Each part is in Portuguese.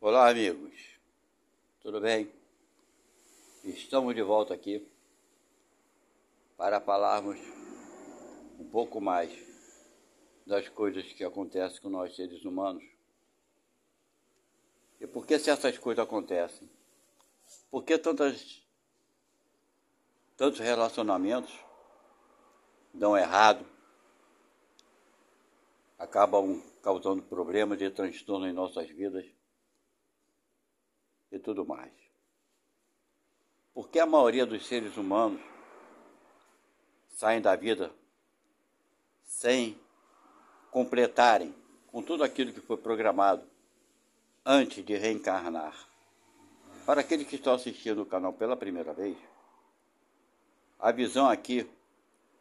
Olá, amigos. Tudo bem? Estamos de volta aqui para falarmos um pouco mais das coisas que acontecem com nós seres humanos. E por que certas coisas acontecem? Por que tantos relacionamentos dão errado, acabam causando problemas e transtornos em nossas vidas e tudo mais? Porque a maioria dos seres humanos saem da vida sem completarem com tudo aquilo que foi programado antes de reencarnar. Para aqueles que estão assistindo o canal pela primeira vez, a visão aqui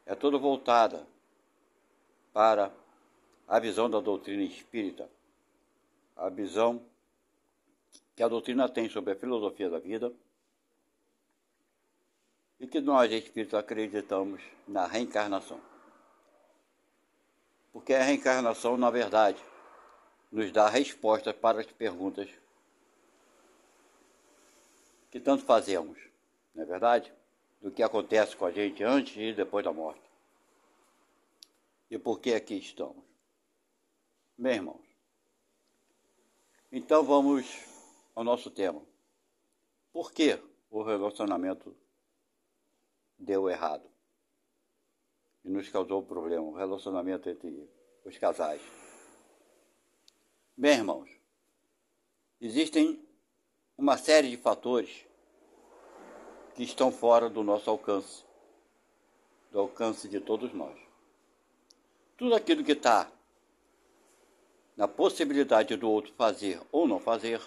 é toda voltada para a visão da doutrina espírita, a visão que a doutrina tem sobre a filosofia da vida e que nós, espíritos, acreditamos na reencarnação. Porque a reencarnação, na verdade, nos dá respostas para as perguntas que tanto fazemos, não é verdade? Do que acontece com a gente antes e depois da morte. E por que aqui estamos? Meus irmãos, então vamos ao nosso tema. Por que o relacionamento deu errado e nos causou problema, o relacionamento entre os casais? Bem, irmãos, existem uma série de fatores que estão fora do nosso alcance, do alcance de todos nós. Tudo aquilo que está na possibilidade do outro fazer ou não fazer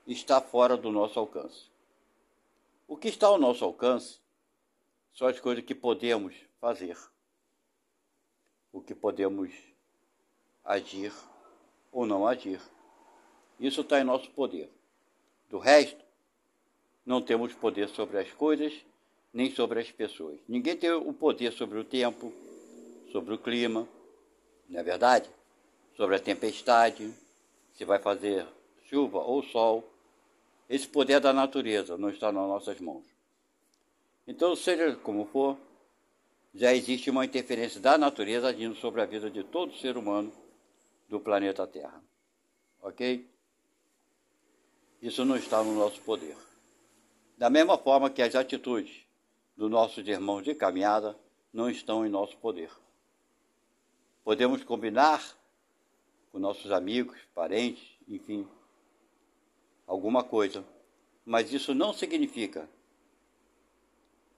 está fora do nosso alcance. O que está ao nosso alcance são as coisas que podemos fazer, o que podemos agir ou não agir. Isso está em nosso poder. Do resto, não temos poder sobre as coisas, nem sobre as pessoas. Ninguém tem o poder sobre o tempo, sobre o clima, não é verdade? Sobre a tempestade, se vai fazer chuva ou sol. Esse poder da natureza não está nas nossas mãos. Então, seja como for, já existe uma interferência da natureza agindo sobre a vida de todo ser humano do planeta Terra. Ok? Isso não está no nosso poder. Da mesma forma que as atitudes dos nossos irmãos de caminhada não estão em nosso poder. Podemos combinar com nossos amigos, parentes, enfim, alguma coisa, mas isso não significa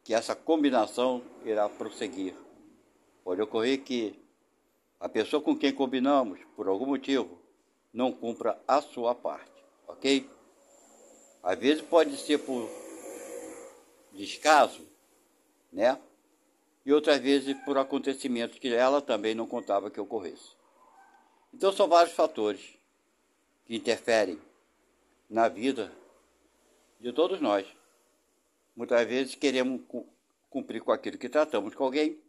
que essa combinação irá prosseguir. Pode ocorrer que a pessoa com quem combinamos, por algum motivo, não cumpra a sua parte, ok? Às vezes pode ser por descaso, né? E outras vezes por acontecimentos que ela também não contava que ocorresse. Então são vários fatores que interferem na vida de todos nós. Muitas vezes queremos cumprir com aquilo que tratamos com alguém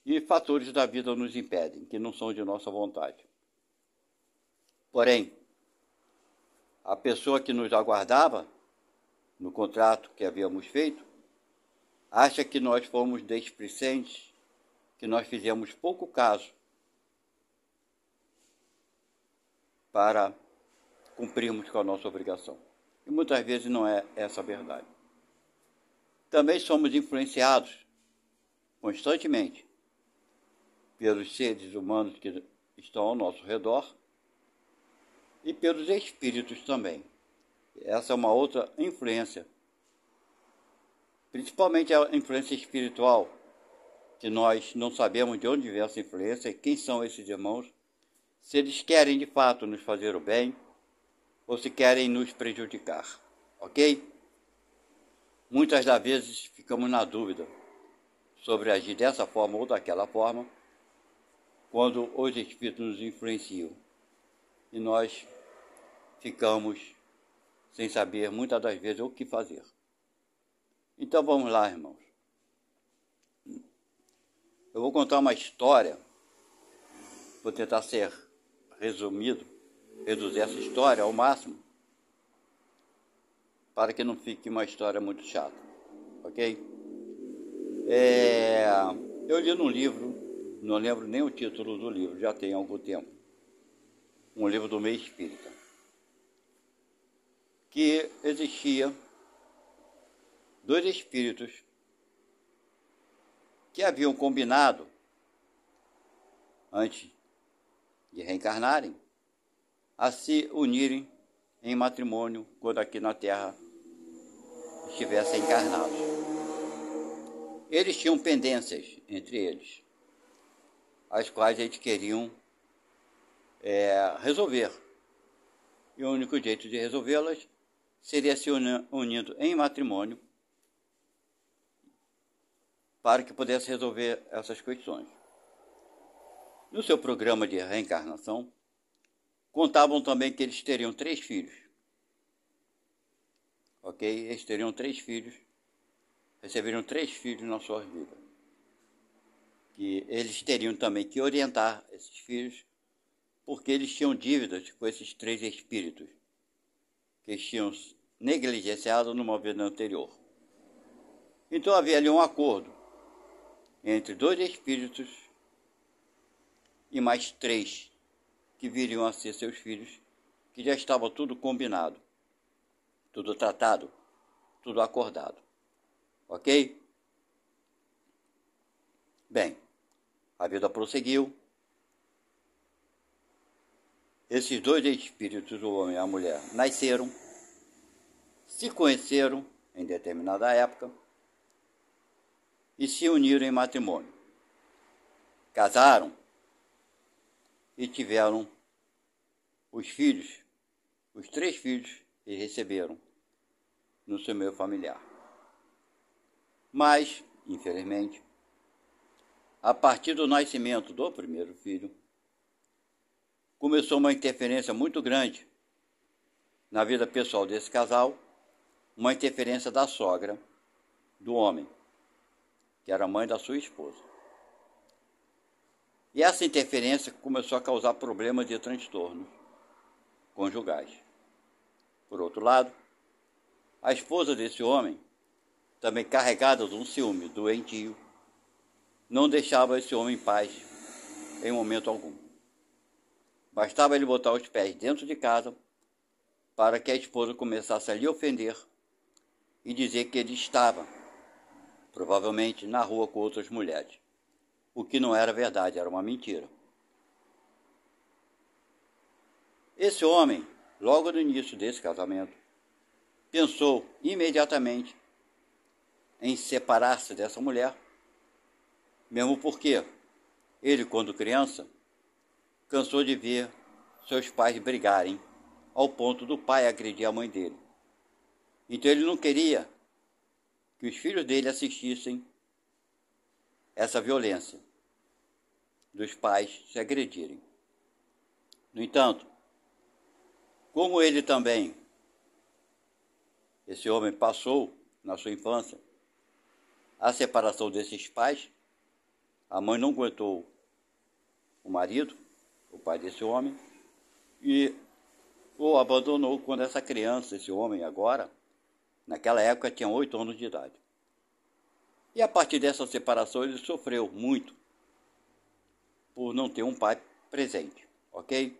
e fatores da vida nos impedem, que não são de nossa vontade. Porém, a pessoa que nos aguardava no contrato que havíamos feito acha que nós fomos displicentes, que nós fizemos pouco caso para cumprirmos com a nossa obrigação. E muitas vezes não é essa a verdade. Também somos influenciados constantemente pelos seres humanos que estão ao nosso redor e pelos espíritos também. Essa é uma outra influência, principalmente a influência espiritual, que nós não sabemos de onde vem essa influência e quem são esses irmãos, se eles querem de fato nos fazer o bem ou se querem nos prejudicar, ok? Muitas das vezes ficamos na dúvida sobre agir dessa forma ou daquela forma quando os espíritos nos influenciam e nós ficamos sem saber muitas das vezes o que fazer. Então vamos lá, irmãos. Eu vou contar uma história, vou tentar ser resumido, reduzir essa história ao máximo, para que não fique uma história muito chata, ok? Eu li num livro, não lembro nem o título do livro, já tem algum tempo, um livro do meio espírita, que existia 2 espíritos que haviam combinado, antes de reencarnarem, a se unirem em matrimônio quando aqui na Terra estivessem encarnados. Eles tinham pendências entre eles, as quais eles queriam resolver. E o único jeito de resolvê-las seria se unindo em matrimônio para que pudesse resolver essas questões. No seu programa de reencarnação, contavam também que eles teriam 3 filhos. Ok? Eles teriam 3 filhos, receberiam 3 filhos na sua vida. Que eles teriam também que orientar esses filhos, porque eles tinham dívidas com esses 3 espíritos, que eles tinham negligenciado numa vida anterior. Então havia ali um acordo entre 2 espíritos e mais 3 que viriam a ser seus filhos, que já estava tudo combinado, tudo tratado, tudo acordado. Ok? Bem, a vida prosseguiu. Esses 2 espíritos, o homem e a mulher, nasceram, se conheceram em determinada época e se uniram em matrimônio. Casaram e tiveram os filhos, os 3 filhos que receberam no seu meio familiar. Mas, infelizmente, a partir do nascimento do primeiro filho, começou uma interferência muito grande na vida pessoal desse casal, uma interferência da sogra do homem, que era a mãe da sua esposa. E essa interferência começou a causar problemas de transtornos conjugais. Por outro lado, a esposa desse homem, também carregada de um ciúme doentio, não deixava esse homem em paz em momento algum. Bastava ele botar os pés dentro de casa para que a esposa começasse a lhe ofender e dizer que ele estava, provavelmente, na rua com outras mulheres. O que não era verdade, era uma mentira. Esse homem, logo no início desse casamento, pensou imediatamente em separar-se dessa mulher, mesmo porque ele, quando criança, cansou de ver seus pais brigarem ao ponto do pai agredir a mãe dele. Então ele não queria que os filhos dele assistissem essa violência dos pais se agredirem. No entanto, como ele também, esse homem passou na sua infância a separação desses pais, a mãe não aguentou o marido, o pai desse homem, e o abandonou quando essa criança, esse homem agora, naquela época tinha 8 anos de idade. E a partir dessa separação ele sofreu muito por não ter um pai presente, ok?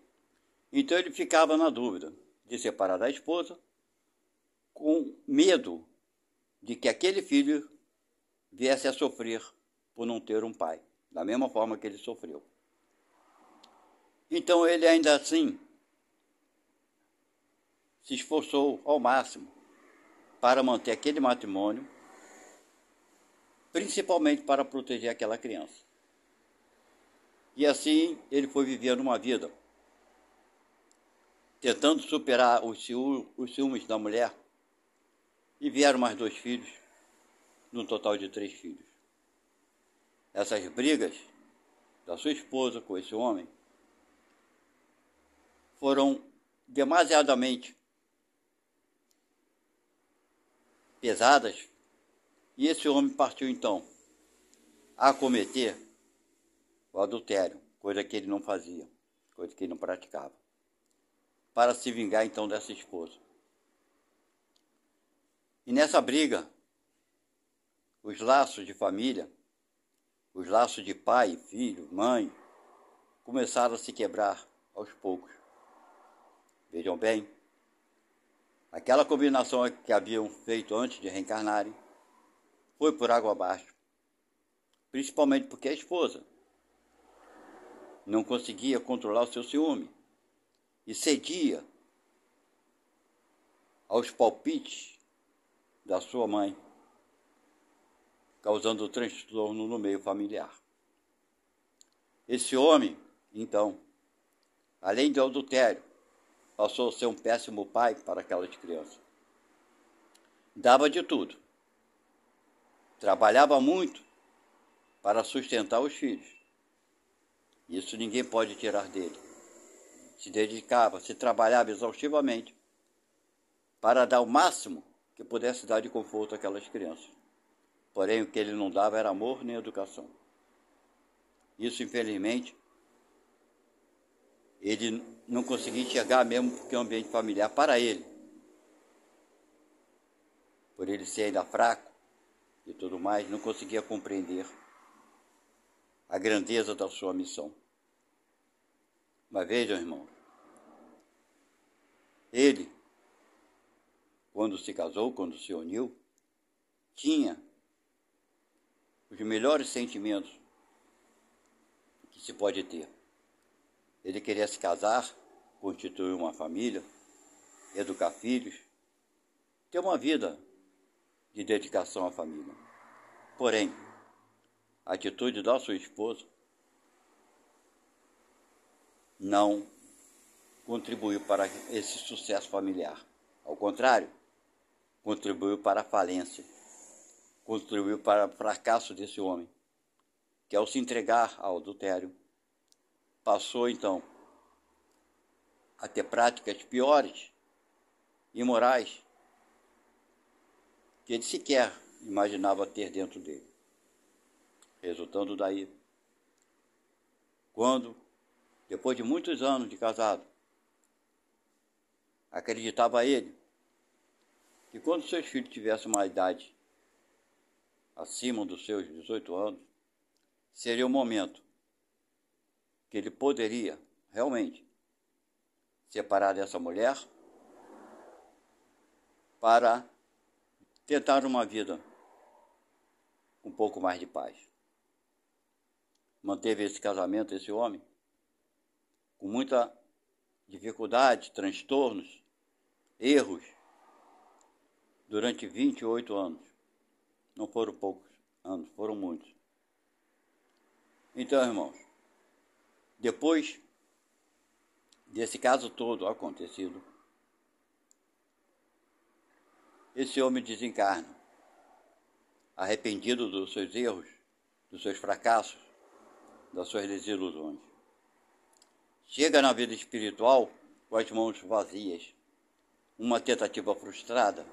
Então ele ficava na dúvida de separar da esposa, com medo de que aquele filho viesse a sofrer por não ter um pai, da mesma forma que ele sofreu. Então ele ainda assim se esforçou ao máximo para manter aquele matrimônio, principalmente para proteger aquela criança. E assim ele foi vivendo uma vida, tentando superar os ciúmes da mulher, e vieram mais 2 filhos, num total de 3 filhos. Essas brigas da sua esposa com esse homem foram demasiadamente pesadas, e esse homem partiu então a cometer o adultério, coisa que ele não fazia, coisa que ele não praticava. para se vingar então dessa esposa. E nessa briga, os laços de família, os laços de pai, filho, mãe, começaram a se quebrar aos poucos. Vejam bem, aquela combinação que haviam feito antes de reencarnarem foi por água abaixo, principalmente porque a esposa não conseguia controlar o seu ciúme e cedia aos palpites da sua mãe, causando transtorno no meio familiar. Esse homem, então, além do adultério, passou a ser um péssimo pai para aquelas crianças. Dava de tudo. Trabalhava muito para sustentar os filhos. Isso ninguém pode tirar dele. Se dedicava, se trabalhava exaustivamente para dar o máximo que pudesse dar de conforto àquelas crianças. Porém, o que ele não dava era amor nem educação. Isso, infelizmente, ele não conseguia enxergar mesmo porque é um ambiente familiar para ele. Por ele ser ainda fraco e tudo mais, não conseguia compreender a grandeza da sua missão. Mas vejam, irmão, ele, quando se casou, quando se uniu, tinha os melhores sentimentos que se pode ter. Ele queria se casar, constituir uma família, educar filhos, ter uma vida de dedicação à família. Porém, a atitude da sua esposa não contribuiu para esse sucesso familiar. Ao contrário, contribuiu para a falência, contribuiu para o fracasso desse homem, que ao se entregar ao adultério, passou então a ter práticas piores, imorais, que ele sequer imaginava ter dentro dele. Resultando daí, quando, depois de muitos anos de casado, acreditava ele que quando seus filhos tivessem uma idade acima dos seus 18 anos, seria o momento que ele poderia realmente separar dessa mulher para tentar uma vida com um pouco mais de paz. Manteve esse casamento, esse homem, com muita dificuldade, transtornos, erros, durante 28 anos. Não foram poucos anos, foram muitos. Então, irmãos, depois desse caso todo acontecido, esse homem desencarna, arrependido dos seus erros, dos seus fracassos, das suas desilusões. Chega na vida espiritual com as mãos vazias, uma tentativa frustrada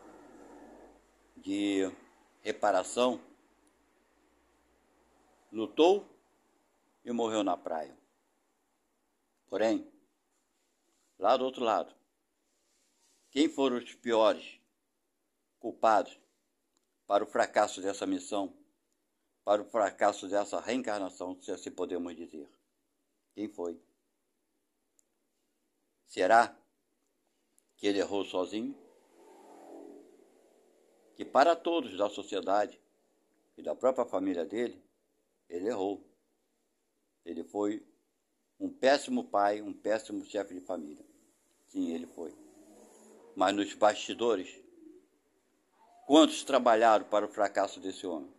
de reparação, lutou e morreu na praia. Porém, lá do outro lado, quem foram os piores culpados para o fracasso dessa missão, para o fracasso dessa reencarnação, se assim podemos dizer? Quem foi? Será que ele errou sozinho? Que para todos da sociedade e da própria família dele, ele errou. Ele foi um péssimo pai, um péssimo chefe de família. Sim, ele foi. Mas nos bastidores, quantos trabalharam para o fracasso desse homem?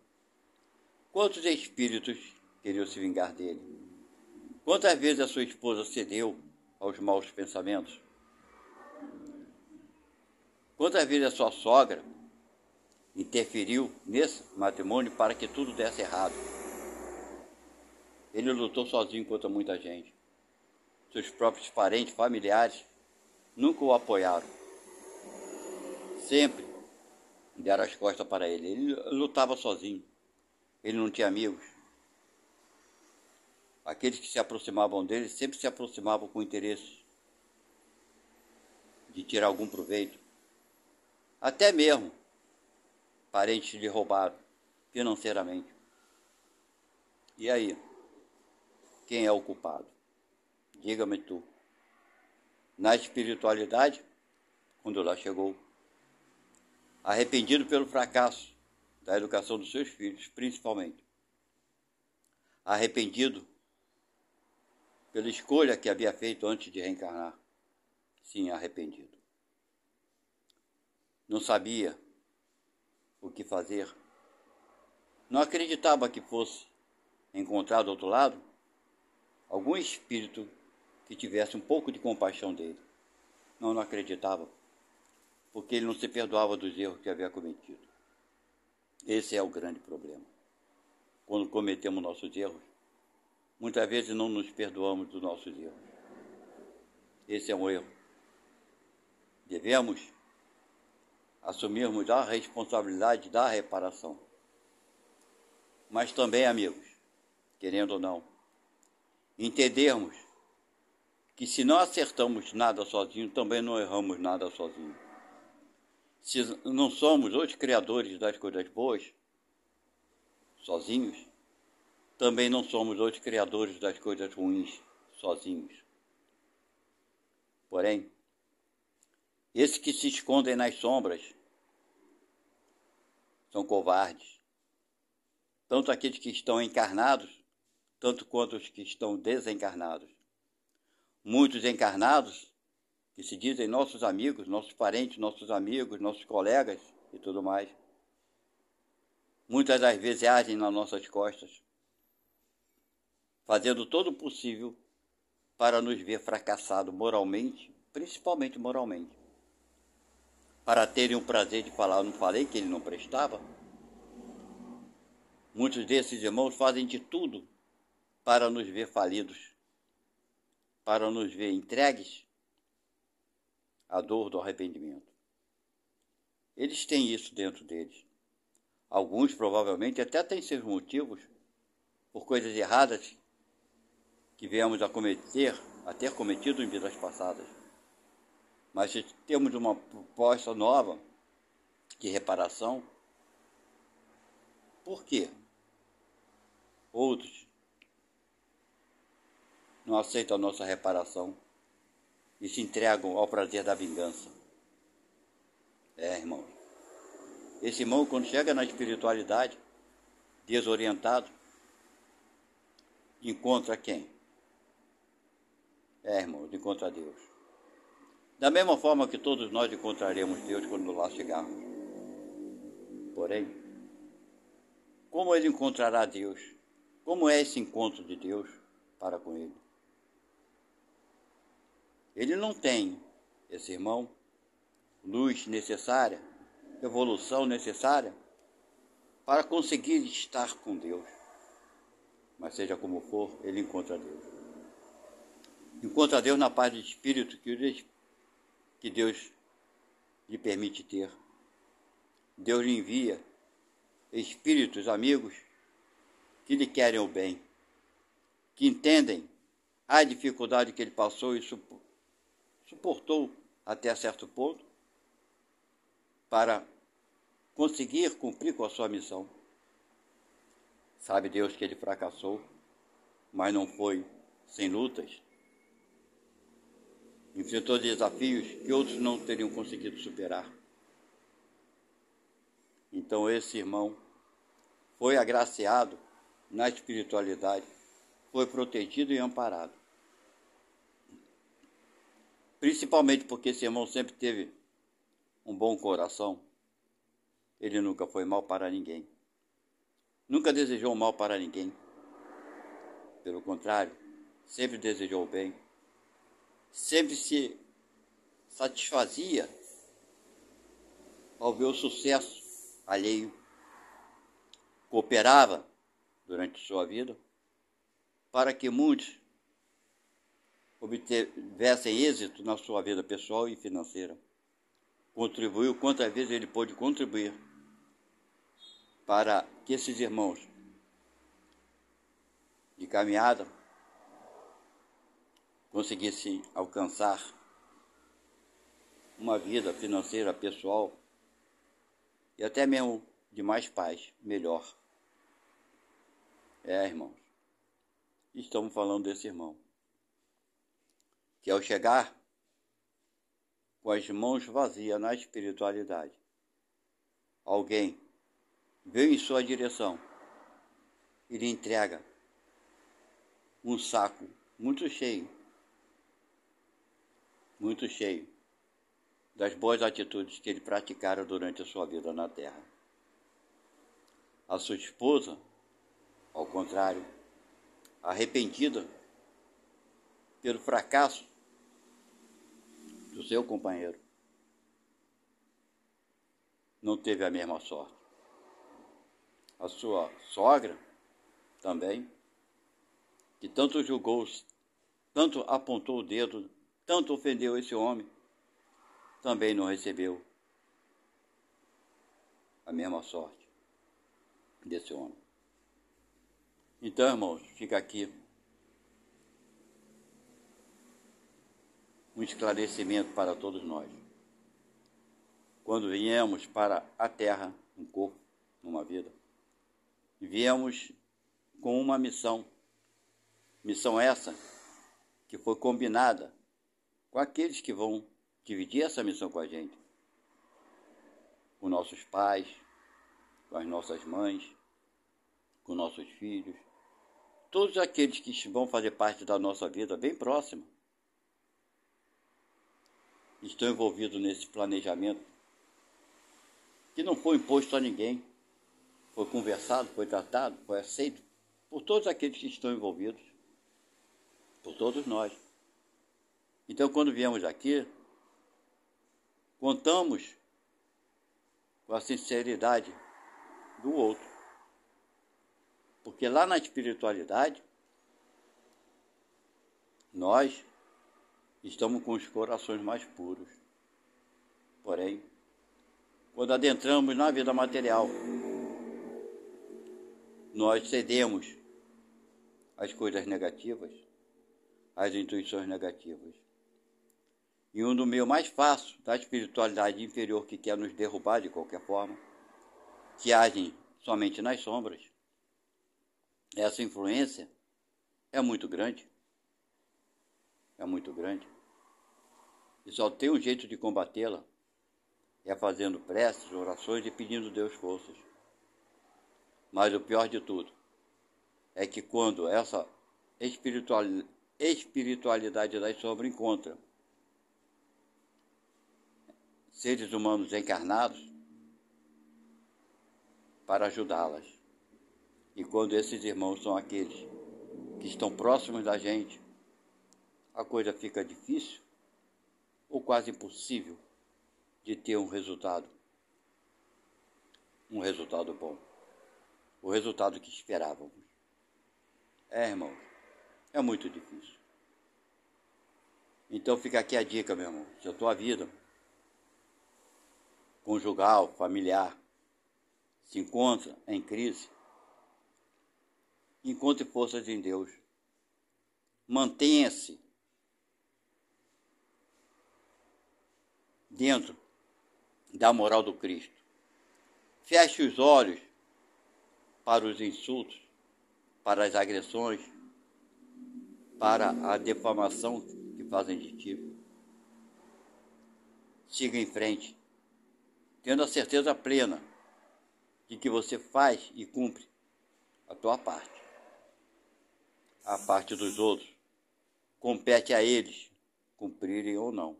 Quantos espíritos queriam se vingar dele? Quantas vezes a sua esposa cedeu aos maus pensamentos? Quantas vezes a sua sogra interferiu nesse matrimônio para que tudo desse errado? Ele lutou sozinho contra muita gente. Seus próprios parentes, familiares, nunca o apoiaram. Sempre deram as costas para ele. Ele lutava sozinho. Ele não tinha amigos. Aqueles que se aproximavam dele sempre se aproximavam com interesses. de tirar algum proveito. Até mesmo parentes lhe roubaram financeiramente. E aí? Quem é o culpado? Diga-me tu. Na espiritualidade, quando lá chegou, arrependido pelo fracasso da educação dos seus filhos, principalmente. Arrependido pela escolha que havia feito antes de reencarnar. Sim, arrependido. Não sabia o que fazer. Não acreditava que fosse encontrar do outro lado algum espírito que tivesse um pouco de compaixão dele. Não acreditava, porque ele não se perdoava dos erros que havia cometido. Esse é o grande problema. Quando cometemos nossos erros, muitas vezes não nos perdoamos dos nossos erros. Esse é um erro. Devemos assumirmos a responsabilidade da reparação. Mas também, amigos, querendo ou não, entendermos que se não acertamos nada sozinhos, também não erramos nada sozinhos. Se não somos os criadores das coisas boas, sozinhos, também não somos os criadores das coisas ruins, sozinhos. Porém, esses que se escondem nas sombras são covardes. Tanto aqueles que estão encarnados, tanto quanto os que estão desencarnados. Muitos encarnados, que se dizem nossos amigos, nossos parentes, nossos amigos, nossos colegas e tudo mais, muitas das vezes agem nas nossas costas, fazendo todo o possível para nos ver fracassados moralmente, principalmente moralmente. Para terem o prazer de falar, eu não falei que ele não prestava? Muitos desses irmãos fazem de tudo para nos ver falidos, para nos ver entregues à dor do arrependimento. Eles têm isso dentro deles. Alguns provavelmente até têm seus motivos por coisas erradas que viemos a ter cometido em vidas passadas. Mas se temos uma proposta nova de reparação, por quê? Outros não aceitam a nossa reparação e se entregam ao prazer da vingança. Irmão. Esse irmão, quando chega na espiritualidade, desorientado, encontra quem? Irmão, encontra Deus. Da mesma forma que todos nós encontraremos Deus quando lá chegarmos. Porém, como ele encontrará Deus? Como é esse encontro de Deus para com ele? Ele não tem, esse irmão, luz necessária, evolução necessária para conseguir estar com Deus. Mas seja como for, ele encontra Deus. Encontra Deus na paz de espírito que Deus lhe permite ter. Deus lhe envia espíritos amigos que lhe querem o bem, que entendem a dificuldade que ele passou e suportou até certo ponto para conseguir cumprir com a sua missão. Sabe Deus que ele fracassou, mas não foi sem lutas. Enfrentou desafios que outros não teriam conseguido superar. Então esse irmão foi agraciado na espiritualidade, foi protegido e amparado. Principalmente porque esse irmão sempre teve um bom coração. Ele nunca foi mal para ninguém. Nunca desejou mal para ninguém. Pelo contrário, sempre desejou o bem. Sempre se satisfazia ao ver o sucesso alheio. Cooperava durante sua vida para que muitos obtivessem êxito na sua vida pessoal e financeira. Contribuiu quantas vezes ele pôde contribuir para que esses irmãos de caminhada conseguissem alcançar uma vida financeira, pessoal e até mesmo de mais paz, melhor. Irmãos, estamos falando desse irmão que ao chegar com as mãos vazias na espiritualidade, alguém veio em sua direção e lhe entrega um saco muito cheio das boas atitudes que ele praticara durante a sua vida na terra. A sua esposa, ao contrário, arrependida pelo fracasso do seu companheiro, não teve a mesma sorte. A sua sogra também, que tanto julgou, tanto apontou o dedo, tanto ofendeu esse homem, também não recebeu a mesma sorte desse homem. Então, irmãos, fica aqui um esclarecimento para todos nós. Quando viemos para a terra, um corpo, uma vida, viemos com uma missão essa que foi combinada com aqueles que vão dividir essa missão com a gente, com nossos pais, com as nossas mães, com nossos filhos, todos aqueles que vão fazer parte da nossa vida bem próxima, estão envolvidos nesse planejamento que não foi imposto a ninguém, foi conversado, foi tratado, foi aceito por todos aqueles que estão envolvidos, por todos nós. Então, quando viemos aqui, contamos com a sinceridade do outro, porque lá na espiritualidade, nós estamos com os corações mais puros. Porém, quando adentramos na vida material, nós cedemos às coisas negativas, às intuições negativas. E um do meio mais fácil da espiritualidade inferior que quer nos derrubar de qualquer forma, que agem somente nas sombras, essa influência é muito grande. É muito grande. E só tem um jeito de combatê-la, é fazendo preces, orações e pedindo a Deus forças. Mas o pior de tudo é que quando essa espiritualidade das sombras encontra seres humanos encarnados para ajudá-las, e quando esses irmãos são aqueles que estão próximos da gente, a coisa fica difícil ou quase impossível de ter um resultado bom, o resultado que esperávamos. Irmãos, é muito difícil. Então fica aqui a dica, meu irmão, se a tua vida conjugal, familiar, se encontra em crise, encontre forças em Deus. Mantenha-se dentro da moral do Cristo. Feche os olhos para os insultos, para as agressões, para a defamação que fazem de ti. Siga em frente, tendo a certeza plena de que você faz e cumpre a tua parte. A parte dos outros compete a eles cumprirem ou não.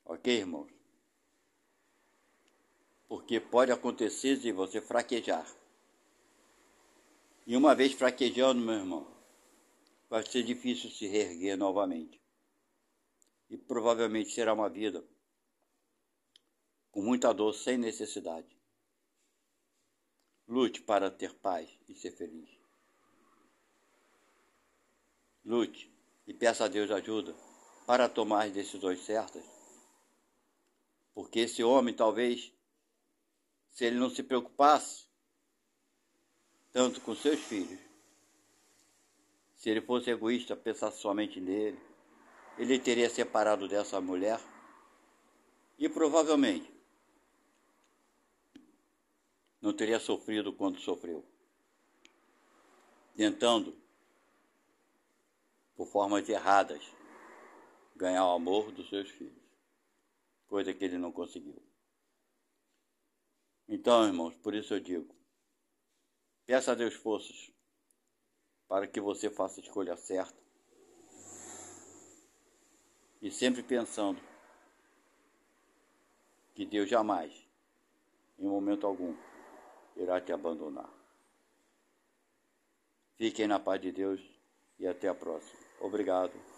Ok, irmãos? Porque pode acontecer de você fraquejar. E uma vez fraquejando, meu irmão, vai ser difícil se reerguer novamente. E provavelmente será uma vida com muita dor, sem necessidade. Lute para ter paz e ser feliz. Lute e peça a Deus ajuda para tomar as decisões certas. Porque esse homem, talvez, se ele não se preocupasse tanto com seus filhos, se ele fosse egoísta, pensasse somente nele, ele teria separado dessa mulher E provavelmente não teria sofrido quanto sofreu, tentando, por formas erradas, ganhar o amor dos seus filhos, coisa que ele não conseguiu. Então, irmãos, por isso eu digo, peça a Deus forças para que você faça a escolha certa e sempre pensando que Deus jamais, em momento algum, irá te abandonar. Fiquem na paz de Deus e até a próxima. Obrigado.